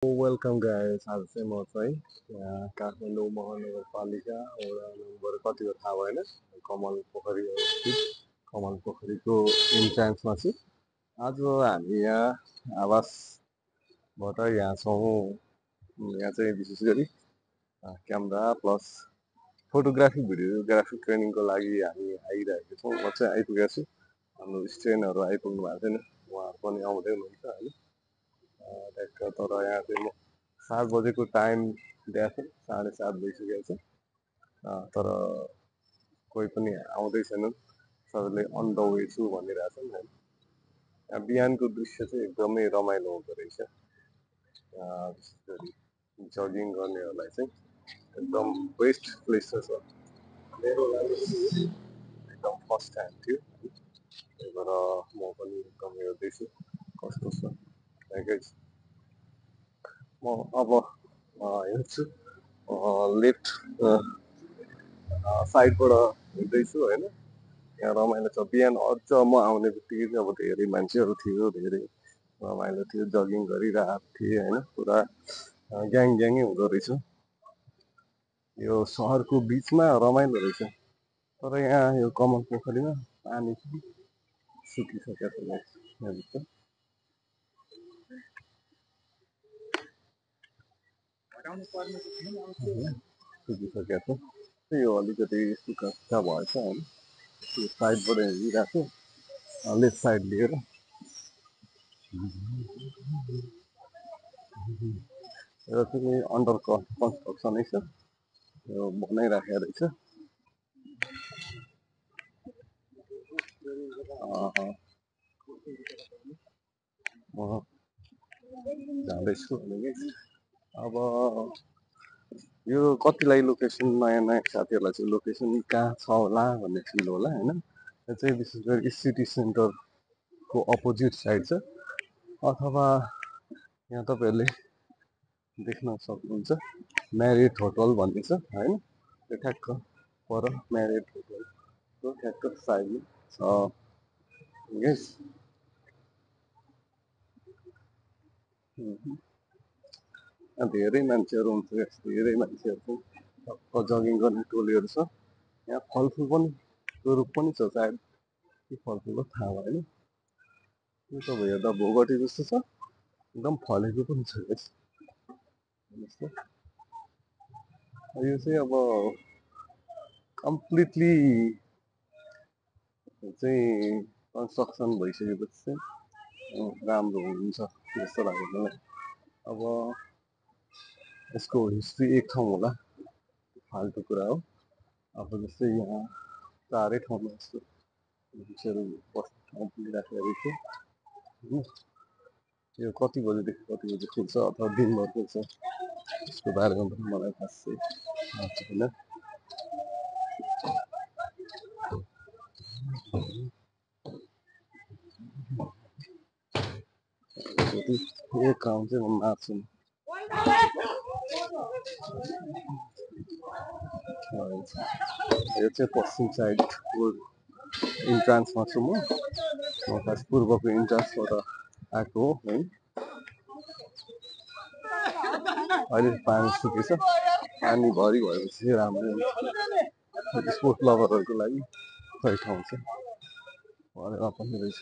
Welcome guys आज चाहिँ म चाहिँ यहाँ काठमाडौँ महानगरपालिका वडा नम्बर कति हो थाहा भएन कमल पोखरी अवस्थित कमल पोखरीको इन्ट्रान्समा छु। आज हामी यहाँ आवासबाट यहाँ छौँ। यहाँ चाहिँ विशेष गरी क्यामेरा प्लस फोटोग्राफी भिडियोग्राफी ट्रेनिङको लागि हामी आइरहेको छौँ। म चाहिँ आइपुगेको छु। हाम्रो स्टुडेन्टहरू आइपुग्नु भएको छैन, उहाँहरू पनि आउँदै हुनुहुन्छ होइन। तर यहाँ चाहिँ म 7 बजेको टाइम दिएको छ, 7:30 भइसकेको छ, तर कोही पनि आउँदै छैनन्। सबैले अन द वे छु भनिरहेछन् होइन। यहाँ बिहानको दृश्य चाहिँ एकदमै रमाइलो हुँदो रहेछ। विशेष गरी जगिङ गर्नेहरूलाई चाहिँ एकदम बेस्ट प्लेस छ। मेरो लागि एकदम फर्स्ट टाइम थियो, त्यही भएर म पनि एकदम हेर्दैछु कस्तो छ। म अब हेर्छु लेफ्ट साइडबाट हिँड्दैछु होइन। यहाँ रमाइलो छ। बिहान अझ म आउने बित्तिकै चाहिँ अब धेरै मान्छेहरू थियो, धेरै रमाइलो थियो, जगिङ गरिरहेको थिएँ होइन। पुरा ग्याङै हुँदो रहेछ। यो सहरको बिचमा रमाइलो रहेछ, तर यहाँ यो कमल पोखरीमा पानी सुकिसकेको छ यहाँभित्र। सुकिसकेको छ, यो अलिकति सुक्खा भएछ होइन। यो साइडबाट हेरिरहेको छु, लेफ्ट साइड लिएर यो चाहिँ अन्डर कन्स्ट्रक्सनै छ, यो बनाइराखेको रहेछ। म जाँदैछु अब यो कतिलाई लोकेसन नयाँ साथीहरूलाई चाहिँ लोकेसन कहाँ छ होला भन्ने फिल होला होइन। यो चाहिँ विशेष गरी सिटी सेन्टरको अपोजिट साइड छ, अथवा यहाँ तपाईँहरूले देख्न सक्नुहुन्छ म्यारिट होटल भन्ने छ होइन। त्यो ठ्याक्क पर म्यारिट होटलको ठ्याक्क साइडमा छ। यस धेरै मान्छेहरू हुन्छ, धेरै मान्छेहरू टक्क जगिङ गर्ने टोलीहरू छ। यहाँ फलफुल पनि रुख पनि छ, सायद के फलफुल हो थाहा भएन। यो त हेर्दा भोगटी जस्तो छ, एकदम फलेको पनि छ। यो चाहिँ अब कम्प्लिटली चाहिँ कन्स्ट्रक्सन भइसकेपछि चाहिँ राम्रो हुन्छ जस्तो लाग्यो मलाई। अब यसको हिस्ट्री एक ठाउँ होला, फाल्टु कुरा हो। अब जस्तै यहाँ चारै ठाउँमा यस्तो मान्छेहरू बस्ने ठाउँ पुगिराखेको रहेछ। यो कति बजीदेखि कति बजी खुल्छ अथवा दिनभर खुल्छ यसको बारेमा पनि मलाई खासै थाहा छैन। यो काम चाहिँ म मार्छु। यो चाहिँ पश्चिम साइडको इन्ट्रान्समा छु म खास पूर्वको इन्ट्रान्सबाट आएको हो है। अहिले पानी सुकेछ, पानी भरि भएपछि राम्रो हुन्छ स्पोर्ट लभरहरूको लागि सही ठाउँ छ भनेर पनि रहेछ।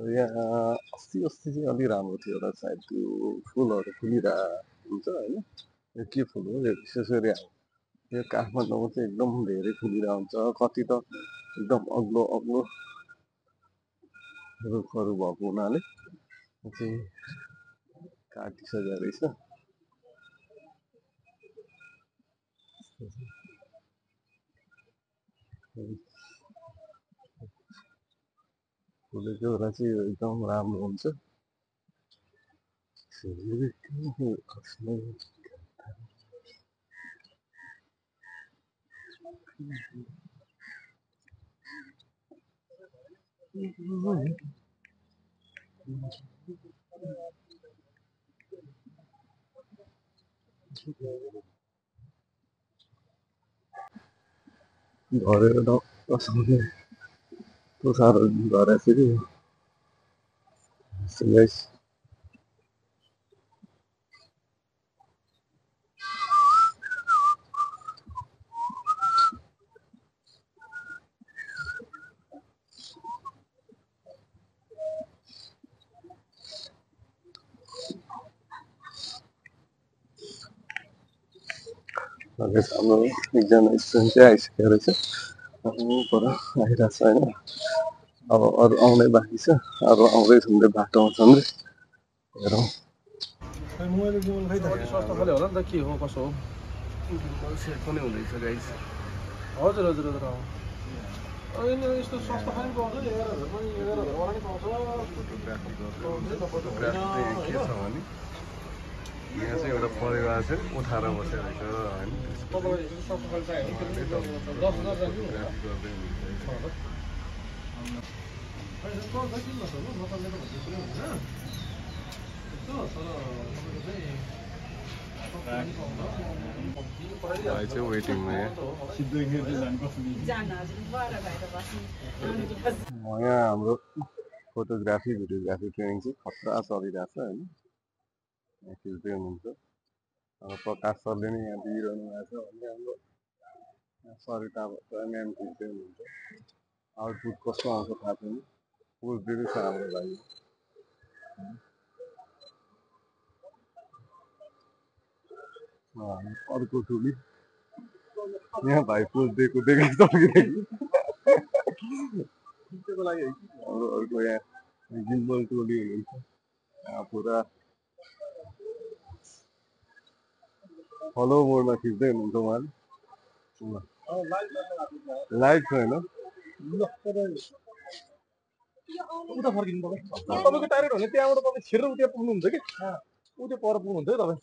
यहाँ अस्ति चाहिँ अलि राम्रो थियो होला, सायद त्यो फुलहरू फुलिरहेको हुन्छ होइन। यो के फुल हो यो? विशेष गरी यो काठमाडौँमा चाहिँ एकदम धेरै फुलिरहेको हुन्छ। कति त एकदम अग्लो अग्लो रुखहरू भएको हुनाले चाहिँ काटिसकेको रहेछ। फुलेको बेला चाहिँ एकदम राम्रो हुन्छ। घरेर नसक्ने त्यो साह्रो घरेछ कि गाइस हाम्रो एकजना स्टुडेन्ट चाहिँ आइसकेको रहेछ पर आइरहेको छ होइन अब अरू आउनै बाँकी छ अरू आउँदै छन् बाटो आउँछन् रे हेरौँ मोबाइल खै त सस्तो खाले होला नि त के हो कसो हो सेट पनि हुँदैछ गाइस हजुर हजुर हजुर होइन यस्तो सस्तो खाने पाउँछ 11,000 पनि 11,000 वाला नि पाउँछ के छ भने यहाँ चाहिँ एउटा परिवार चाहिँ उठाएर बसेर रहेछ होइन तपाईँलाई सस्तो खाले चाहियो भने 10,000 राख्नु भाइ चाहिँ वेटिङमा यहाँ हाम्रो फोटोग्राफी भिडियोग्राफी ट्रेनिङ चाहिँ खतरा चलिरहेछ होइन खिच्दै हुनुहुन्छ अब प्रकाश सरले नै यहाँ दिइरहनु भएको छ भने हाम्रो सरिता म्याम खिच्दै हुनुहुन्छ आउटपुट कस्तो आउँछ थाहा छैन बुझ्दै छ हाम्रो भाइ अर्को टोली यहाँ भाइ पोज दिएको देखेको हाम्रो अर्को यहाँ जिम्बल टोली हुनुहुन्छ पुरा फलो मोडमा खिच्दै हुनुहुन्छ उहाँले लाइभ छैन उता फर्किनु तपाईँको टार्गेट भने त्यहाँबाट तपाईँ छिरेर उता पुग्नुहुन्छ कि उता पर पुग्नुहुन्छ है तपाईँ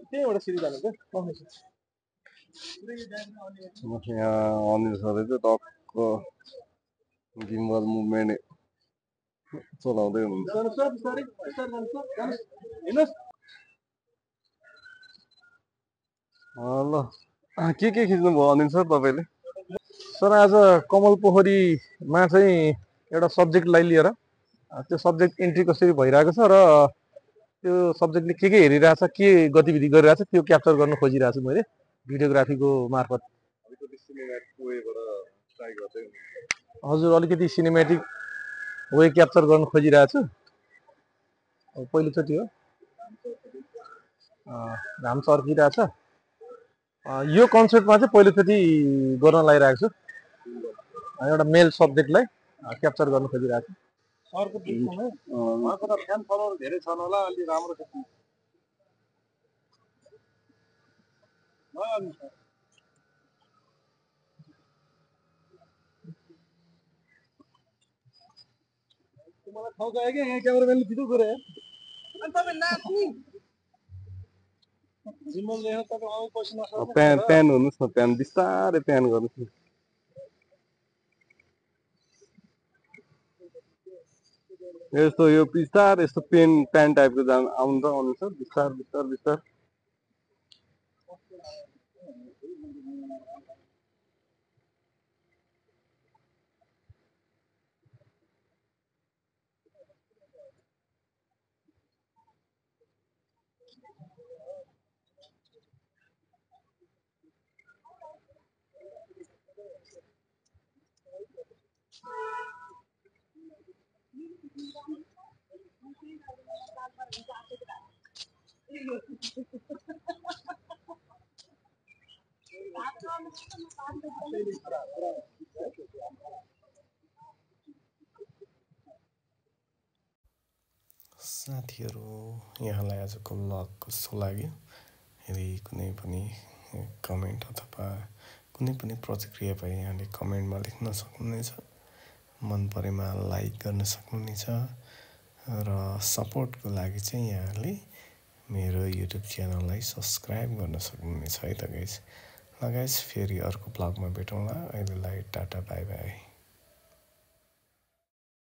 त्यहीँबाट सिधै जानुहुन्छ यहाँ अनिल सरले चाहिँ टक्क गिम्बल मुभमेन्ट चलाउँदै हुनुहुन्छ ल के खिच्नुभयो अनिल सर तपाईँले सर आज कमल पोखरीमा चाहिँ एउटा सब्जेक्टलाई लिएर त्यो सब्जेक्ट इन्ट्री कसरी भइरहेको छ र त्यो सब्जेक्टले के हेरिरहेछ के गतिविधि गरिरहेछ त्यो क्याप्चर गर्न खोजिरहेको छु मैले भिडियोग्राफीको मार्फत हजुर अलिकति सिनेमेटिक वे क्याप्चर गर्न खोजिरहेको छु पहिलोचोटि हो घाम चर्किरहेछ यो कन्सेप्टमा चाहिँ पहिलोचोटि गर्न लागिरहेको छु एउटा मेल सब्जेक्टलाई क्याप्चर गर्न खोजिरहेको छु सरको उहाँको त फ्यान फलोवर धेरै छन् होला अलि राम्रो छ मलाई ठाउँ चाहियो कि यहाँ क्यामेराम्यानले दिँदै गरे अनि तपाईँ नाच्नु जिम्मल ल्याएर तपाईँ आउँ पछि नसक्नु प्यान हुनुहोस् न प्यान बिस्तारै प्यान गर्नुहोस् न यस्तो यो बिस्तार यस्तो प्यान टाइपको आउनु त आउनु छ बिस्तार बिस्तार बिस्तार साथीहरू यहाँलाई आजको भ्लग कस्तो लाग्यो यदि कुनै पनि कमेन्ट अथवा कुनै पनि प्रतिक्रिया भए यहाँले कमेन्टमा लेख्न सक्नुहुनेछ मन परेमा लाइक गर्न सक्नुहुनेछ र सपोर्टको लागि चाहिँ यहाँले मेरो युट्युब च्यानललाई सब्सक्राइब गर्न सक्नुहुनेछ है त गाइस ल गाइस फेरि अर्को भ्लगमा भेटौँला अहिलेलाई टाटा बाई बाई